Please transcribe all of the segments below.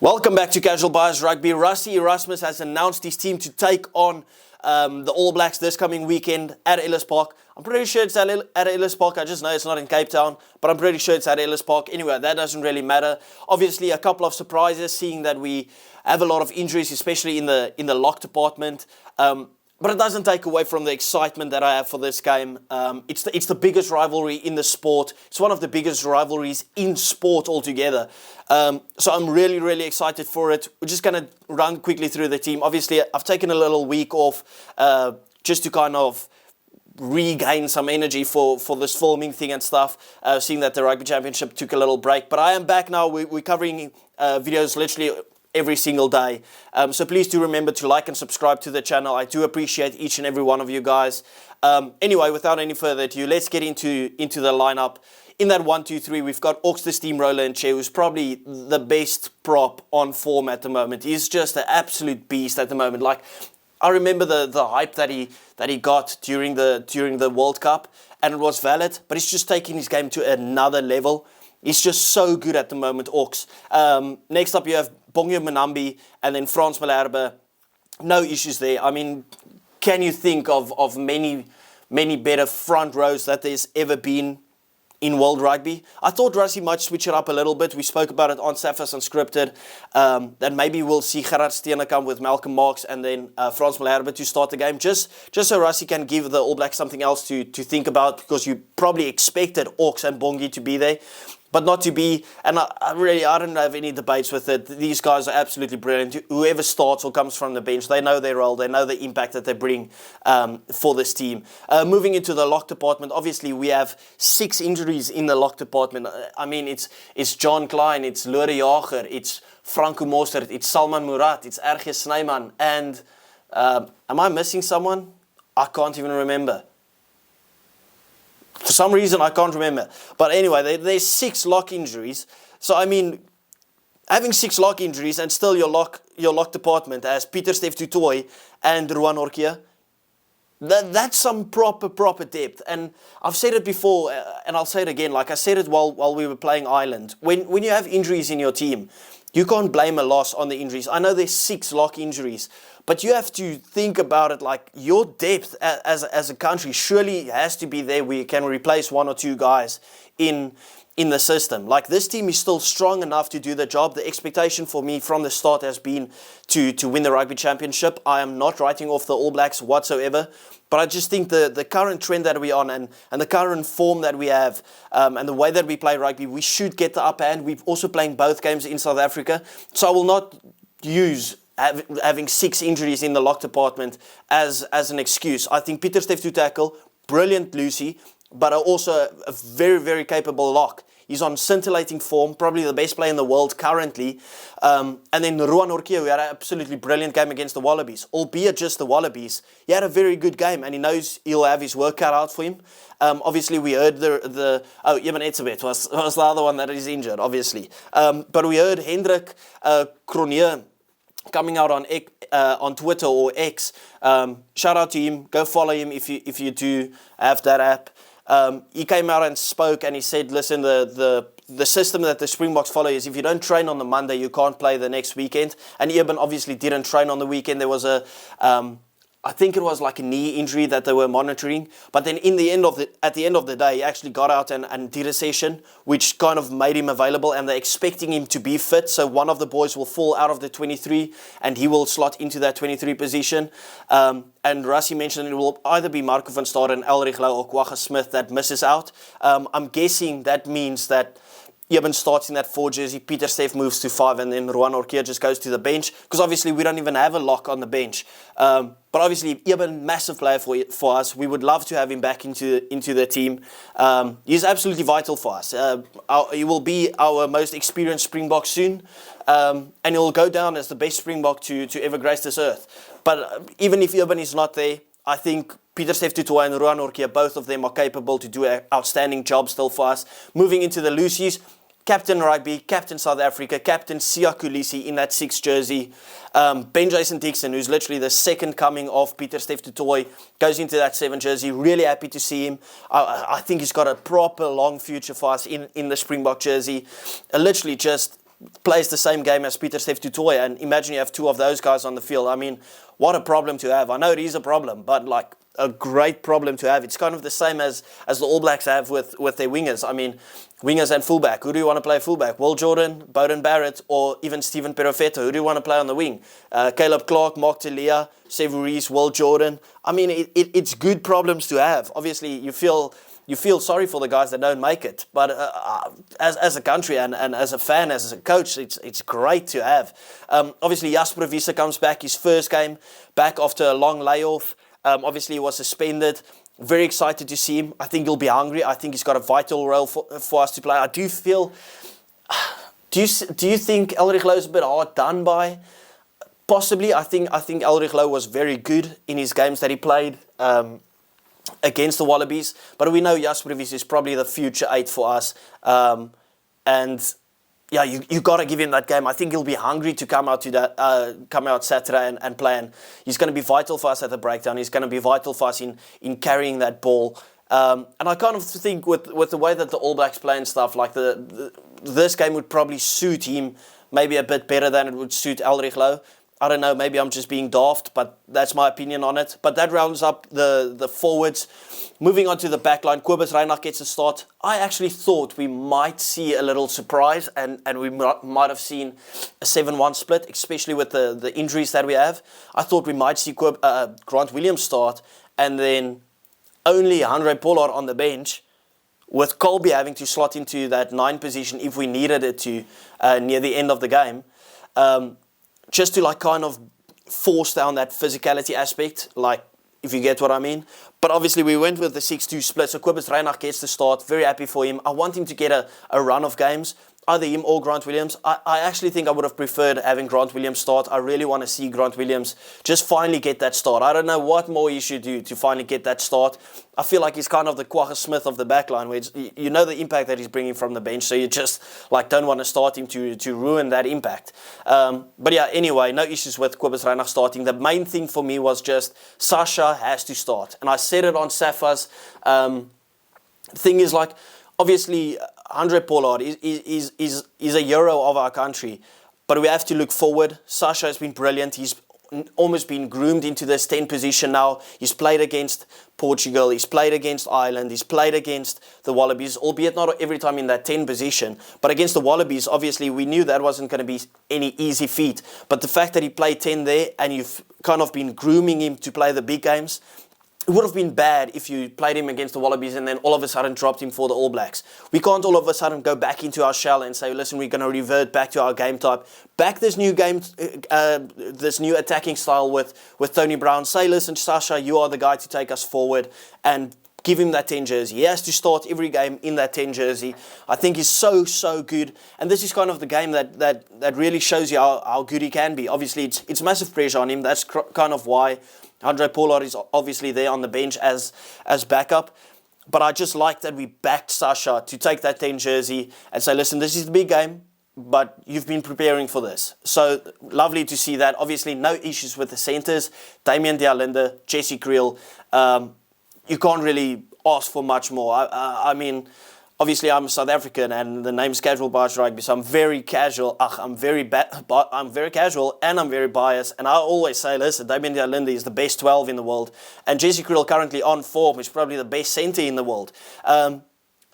Welcome back to CasualBiasRugby. Rassie Erasmus has announced his team to take on the All Blacks this coming weekend at Ellis Park. I'm pretty sure it's at Ellis Park. I just know it's not in Cape Town, but I'm pretty sure it's at Ellis Park. Anyway, that doesn't really matter. Obviously, a couple of surprises, seeing that we have a lot of injuries, especially in the lock department. But it doesn't take away from the excitement that I have for this game. It's the biggest rivalry in the sport. It's one of the biggest rivalries in sport altogether. So I'm really, really excited for it. We're just going to run quickly through the team. Obviously, I've taken a little week off just to kind of regain some energy for this filming thing and stuff, seeing that the Rugby Championship took a little break. But I am back now. We're covering videos literally every single day. So please do remember to like and subscribe to the channel. I do appreciate each and every one of you guys. Anyway, without any further ado, let's get into the lineup. In that 1-2-3, we've got Ox the Steamroller and Che, who's probably the best prop on form at the moment. He's just an absolute beast at the moment. Like, I remember the hype that he got during the World Cup, and it was valid, but he's just taking his game to another level. He's just so good at the moment, Ox. Next up, you have Bongyo Manambi and then Frans Malherbe. No issues there. I mean, can you think of many better front rows that there's ever been in World Rugby? I thought Rassie might switch it up a little bit. We spoke about it on Safas Unscripted. That maybe we'll see Gerard Steenekamp with Malcolm Marx and then Frans Malherbe to start the game. Just so Rassie can give the All Blacks something else to think about, because you probably expected Ox and Bongi to be there, but not to be. And I don't have any debates with it. These guys are absolutely brilliant. Whoever starts or comes from the bench, they know their role. They know the impact that they bring for this team. Moving into the lock department, obviously we have 6 injuries in the lock department. I mean, it's John Klein, it's Lore Jager, it's Franco Mostert, it's Salman Murat, it's RG Snyman, and am I missing someone? I can't even remember. For some reason, I can't remember. But anyway, there's 6 lock injuries. So, I mean, having 6 lock injuries and still your lock department as Pieter-Steph du Toit and Ruan Orkia, that's some proper depth. And I've said it before, and I'll say it again, like I said it while we were playing Ireland. When you have injuries in your team, you can't blame a loss on the injuries. I know there's 6 lock injuries, but you have to think about it like your depth as a country surely has to be there where you can replace 1 or 2 guys in the system. Like, this team is still strong enough to do the job. The expectation for me from the start has been to win the Rugby Championship. I am not writing off the All Blacks whatsoever, but I just think the current trend that we're on and the current form that we have and the way that we play rugby, we should get the upper hand. We're also playing both games in South Africa, so I will not use having 6 injuries in the lock department as an excuse. I think Pieter-Steph to tackle, brilliant Lucy, but also a very, very capable lock. He's on scintillating form, probably the best player in the world currently. And then Ruan Orkia, who had an absolutely brilliant game against the Wallabies, albeit just the Wallabies. He had a very good game, and he knows he'll have his work cut out for him. Obviously, we heard Ivan Etzebeth was the other one that is injured, obviously. But we heard Hendrik Cronje coming out on Twitter or X. Shout out to him. Go follow him if you do have that app. He came out and spoke, and he said, listen, the system that the Springboks follow is if you don't train on the Monday, you can't play the next weekend. And Eben obviously didn't train on the weekend. There was I think it was like a knee injury that they were monitoring. But then at the end of the day, he actually got out and did a session, which kind of made him available, and they're expecting him to be fit. So one of the boys will fall out of the 23, and he will slot into that 23 position. And Rassie mentioned it will either be Marco van Staden and Elrich Lau or Kwagga Smith that misses out. I'm guessing that means that Eben starts in that 4 jersey, Pieter-Steph moves to 5, and then Ruan Orkia just goes to the bench, because obviously we don't even have a lock on the bench. But obviously, Eben, massive player for us. We would love to have him back into the team. He's absolutely vital for us. He will be our most experienced Springbok soon, and he'll go down as the best Springbok to ever grace this earth. But even if Eben is not there, I think Pieter-Steph du Toit and Ruan Orkia, both of them are capable to do an outstanding job still for us. Moving into the Lucies, Captain Rugby, Captain South Africa, Captain Siya Kolisi in that 6 jersey. Ben Jason Dixon, who's literally the second coming of Pieter-Steph du Toit, goes into that 7 jersey. Really happy to see him. I think he's got a proper long future for us in the Springbok jersey. Literally just plays the same game as Pieter-Steph du Toit, and imagine you have two of those guys on the field. I mean, what a problem to have. I know it is a problem, but like a great problem to have. It's kind of the same as the All Blacks have with their wingers. I mean, wingers and fullback. Who do you want to play fullback? Will Jordan, Bowden Barrett, or even Stephen Perofeta? Who do you want to play on the wing? Caleb Clark, Mark Talia, Sevu Reece, Will Jordan. I mean, it's good problems to have. Obviously, you feel sorry for the guys that don't make it. But as a country and as a fan, as a coach, it's great to have. Obviously, Jasper Wiese comes back, his first game back after a long layoff. Obviously, he was suspended. Very excited to see him. I think he'll be hungry. I think he's got a vital role for us to play. I do feel... Do you think Elrich Louw is a bit hard done by? Possibly. I think Elrich Louw was very good in his games that he played against the Wallabies. But we know Jasper Wiese is probably the future 8 for us. And yeah, you got to give him that game. I think he'll be hungry to come out Saturday and play. And he's going to be vital for us at the breakdown. He's going to be vital for us in carrying that ball. And I kind of think with the way that the All Blacks play and stuff, like this game would probably suit him maybe a bit better than it would suit Elrich Louw. I don't know, maybe I'm just being daft, but that's my opinion on it. But that rounds up the forwards. Moving on to the back line, Kobus Reinach gets a start. I actually thought we might see a little surprise and we might have seen a 7-1 split, especially with the injuries that we have. I thought we might see Grant Williams start and then only Handré Pollard on the bench, with Colby having to slot into that 9 position if we needed it to near the end of the game. Just to like kind of force down that physicality aspect, like if you get what I mean. But obviously we went with the 6-2 split, so Kobus Reinach gets the start. Very happy for him. I want him to get a run of games, either him or Grant Williams. I actually think I would have preferred having Grant Williams start. I really want to see Grant Williams just finally get that start. I don't know what more he should do to finally get that start. I feel like he's kind of the Kwagga Smith of the backline, where you know the impact that he's bringing from the bench, so you just like don't want to start him to ruin that impact. But yeah, anyway, no issues with Kobus Reinach starting. The main thing for me was just Sasha has to start, and I said it on Safa's. Thing is, like, obviously Handré Pollard is a hero of our country, but we have to look forward. Sasha has been brilliant. He's almost been groomed into this 10 position now. He's played against Portugal, he's played against Ireland, he's played against the Wallabies, albeit not every time in that 10 position, but against the Wallabies, obviously we knew that wasn't going to be any easy feat. But the fact that he played 10 there and you've kind of been grooming him to play the big games, it would have been bad if you played him against the Wallabies and then all of a sudden dropped him for the All Blacks. We can't all of a sudden go back into our shell and say, listen, we're going to revert back to our game type. Back this new game, this new attacking style with Tony Brown. Say, listen, Sasha, you are the guy to take us forward, and give him that 10 jersey. He has to start every game in that 10 jersey. I think he's so good. And this is kind of the game that really shows you how good he can be. Obviously, it's massive pressure on him. That's kind of why Handré Pollard is obviously there on the bench as backup. But I just like that we backed Sasha to take that 10 jersey and say, listen, this is the big game, but you've been preparing for this. So lovely to see that. Obviously, no issues with the centres. Damian de Allende, Jesse Creel. You can't really ask for much more. I mean, obviously I'm South African and the name's CasualBiasRugby, so I'm very casual. I'm very casual and I'm very biased. And I always say, listen, Damian de Allende is the best 12 in the world, and Jesse Creel currently on form is probably the best centre in the world. I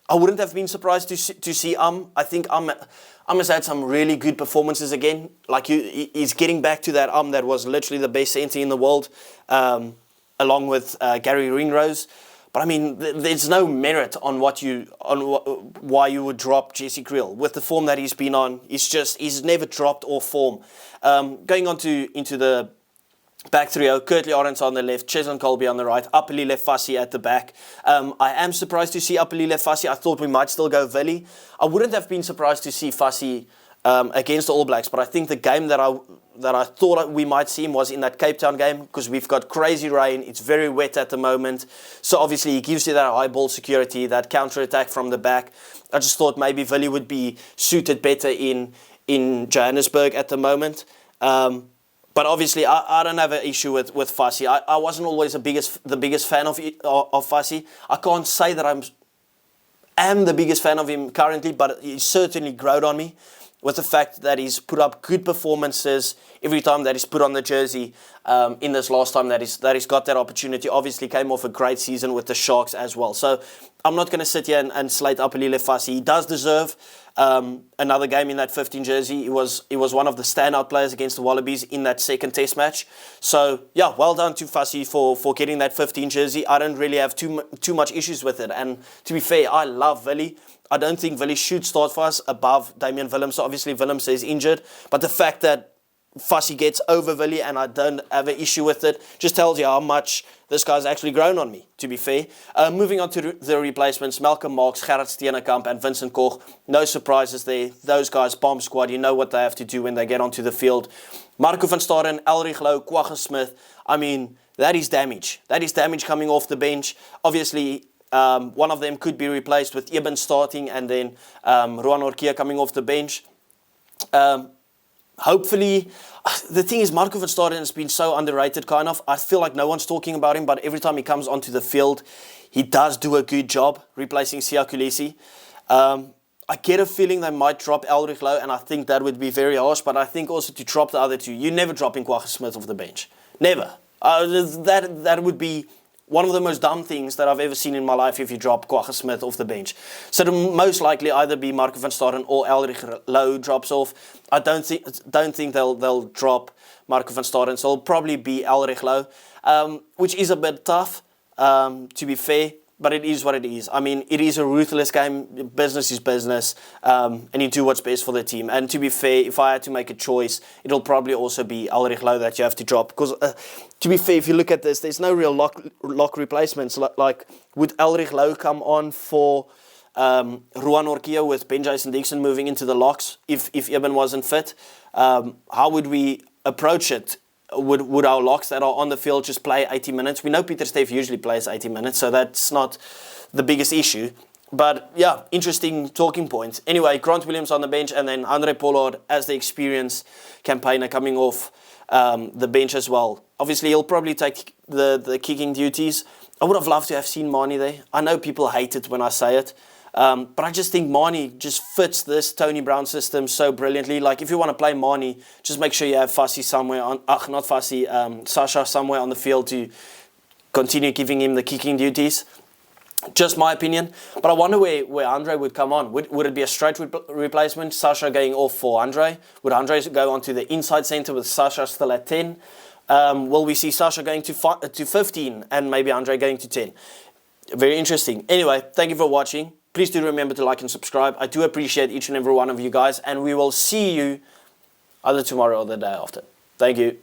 wouldn't have been surprised to see I think has had some really good performances again. Like he's getting back to that that was literally the best centre in the world, along with Gary Ringrose. But I mean, there's no merit on why you would drop Jesse Creel with the form that he's been on. He's never dropped off form. Going on into the back trio, Kurtley Arends on the left, Cheslin Colby on the right, Apelile Fassi at the back. I am surprised to see Apelile Fassi. I thought we might still go Willie. I wouldn't have been surprised to see Fassi against the All Blacks, but I think the game that I thought we might see him was in that Cape Town game, because we've got crazy rain, it's very wet at the moment, so obviously he gives you that high ball security, that counter-attack from the back. I just thought maybe Willie would be suited better in Johannesburg at the moment. But obviously, I don't have an issue with Fassi. I wasn't always the biggest fan of Fassi. I can't say that I am the biggest fan of him currently, but he's certainly grown on me with the fact that he's put up good performances every time that he's put on the jersey in this last time that he's got that opportunity. Obviously came off a great season with the Sharks as well. So I'm not going to sit here and slate Apelile Fassi. He does deserve another game in that 15 jersey. He was one of the standout players against the Wallabies in that second test match. So yeah, well done to Fassi for getting that 15 jersey. I don't really have too much issues with it. And to be fair, I love Willie. I don't think Willie should start for us above Damian Willems. So obviously Willems is injured, but the fact that Fassi gets over Willie and I don't have an issue with it just tells you how much this guy's actually grown on me, to be fair. Moving on to the replacements, Malcolm Marx, Gerard Steenekamp and Vincent Koch. No surprises there. Those guys, bomb squad, you know what they have to do when they get onto the field. Marco van Staden, Elrich Louw, Kwagga Smith. I mean, that is damage. That is damage coming off the bench. Obviously, one of them could be replaced with Eben starting and then Ruan Orkia coming off the bench. Hopefully, the thing is, Marco van Staden has been so underrated, kind of. I feel like no one's talking about him, but every time he comes onto the field, he does do a good job replacing Siya Kolisi. I get a feeling they might drop Elrich Louw, and I think that would be very harsh, but I think also to drop the other two, you never dropping Kwagga Smith off the bench. Never. That would be one of the most dumb things that I've ever seen in my life if you drop Kwagga Smith off the bench. So it'll most likely either be Marco van Staden or Elrich Louw drops off. I don't think they'll drop Marco van Staden, so it'll probably be Elrich Louw, which is a bit tough, to be fair, but it is what it is. I mean, it is a ruthless game. Business is business, and you do what's best for the team. And to be fair, if I had to make a choice, it'll probably also be Elrich Louw that you have to drop. Because, to be fair, if you look at this, there's no real lock replacements. Like would Elrich Louw come on for Ruan Orkia with Ben Jason Dixon moving into the locks if Eben wasn't fit? How would we approach it? Would our locks that are on the field just play 80 minutes? We know Peter Steff usually plays 80 minutes, so that's not the biggest issue. But yeah, interesting talking points. Anyway, Grant Williams on the bench, and then Andre Pollard as the experienced campaigner coming off the bench as well. Obviously, he'll probably take the kicking duties. I would have loved to have seen Mani there. I know people hate it when I say it. But I just think Mani just fits this Tony Brown system so brilliantly. Like, if you want to play Mani, just make sure you have Fassi somewhere on, not Fassi, Sasha somewhere on the field to continue giving him the kicking duties. Just my opinion. But I wonder where Andre would come on. Would it be a straight replacement? Sasha going off for Andre? Would Andre go onto the inside centre with Sasha still at 10? Will we see Sasha going to 15 and maybe Andre going to 10? Very interesting. Anyway, thank you for watching. Please do remember to like and subscribe. I do appreciate each and every one of you guys. And we will see you either tomorrow or the day after. Thank you.